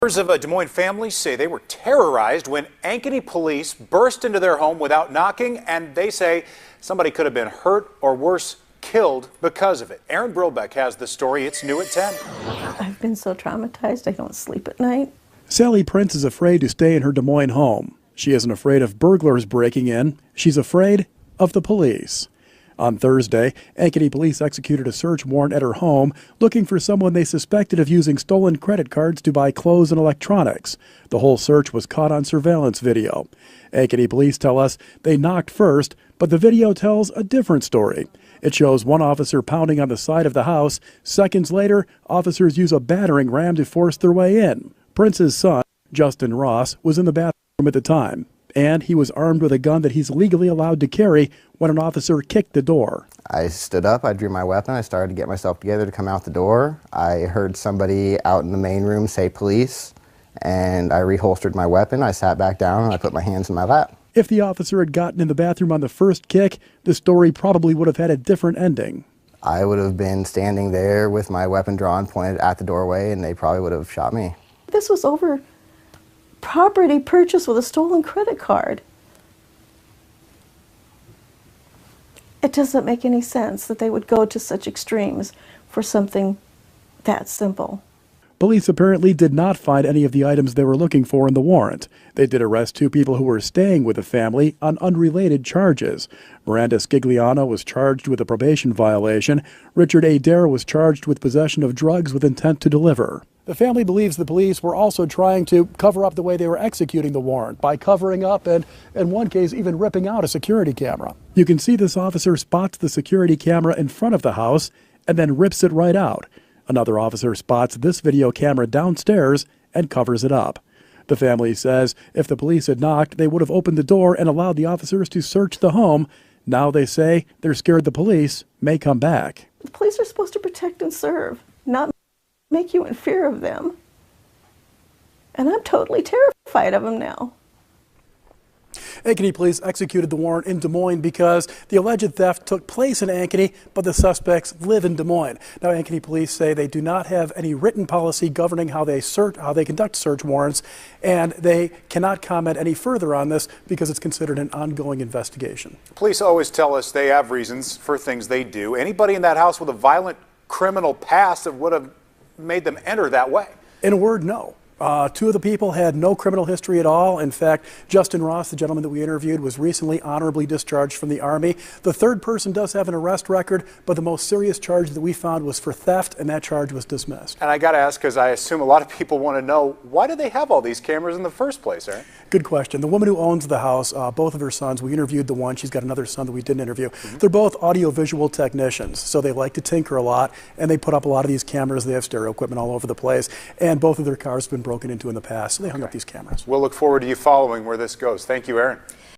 Members of a Des Moines family say they were terrorized when Ankeny police burst into their home without knocking, and they say somebody could have been hurt or worse, killed because of it. Erin Brobeck has the story. It's new at 10. I've been so traumatized I don't sleep at night. Sally Prince is afraid to stay in her Des Moines home. She isn't afraid of burglars breaking in. She's afraid of the police. On Thursday, Ankeny police executed a search warrant at her home looking for someone they suspected of using stolen credit cards to buy clothes and electronics. The whole search was caught on surveillance video. Ankeny police tell us they knocked first, but the video tells a different story. It shows one officer pounding on the side of the house. Seconds later, officers use a battering ram to force their way in. Prince's son, Justin Ross, was in the bathroom at the time, and he was armed with a gun that he's legally allowed to carry when an officer kicked the door. I stood up, I drew my weapon, I started to get myself together to come out the door. I heard somebody out in the main room say police, and I reholstered my weapon, I sat back down, and I put my hands in my lap. If the officer had gotten in the bathroom on the first kick, the story probably would have had a different ending. I would have been standing there with my weapon drawn, pointed at the doorway, and they probably would have shot me. This was over property purchased with a stolen credit card. It doesn't make any sense that they would go to such extremes for something that simple. Police apparently did not find any of the items they were looking for in the warrant. They did arrest two people who were staying with the family on unrelated charges. Miranda Scigliano was charged with a probation violation. Richard Adair was charged with possession of drugs with intent to deliver. The family believes the police were also trying to cover up the way they were executing the warrant by covering up and, in one case, even ripping out a security camera. You can see this officer spots the security camera in front of the house and then rips it right out. Another officer spots this video camera downstairs and covers it up. The family says if the police had knocked, they would have opened the door and allowed the officers to search the home. Now they say they're scared the police may come back. The police are supposed to protect and serve, not make you in fear of them. And I'm totally terrified of them now. Ankeny police executed the warrant in Des Moines because the alleged theft took place in Ankeny, but the suspects live in Des Moines. Now, Ankeny police say they do not have any written policy governing how they conduct search warrants, and they cannot comment any further on this because it's considered an ongoing investigation. Police always tell us they have reasons for things they do. Anybody in that house with a violent criminal past that would have made them enter that way? In a word, no. Two of the people had no criminal history at all. In fact, Justin Ross, the gentleman that we interviewed, was recently honorably discharged from the Army. The third person does have an arrest record, but the most serious charge that we found was for theft, and that charge was dismissed. And I got to ask, because I assume a lot of people want to know, why do they have all these cameras in the first place, Aaron? Good question. The woman who owns the house, both of her sons, we interviewed the one. She's got another son that we didn't interview. They're both audiovisual technicians, so they like to tinker a lot, and they put up a lot of these cameras. They have stereo equipment all over the place, and both of their cars have been broken into in the past, so they hung up these cameras. We'll look forward to you following where this goes. Thank you, Aaron.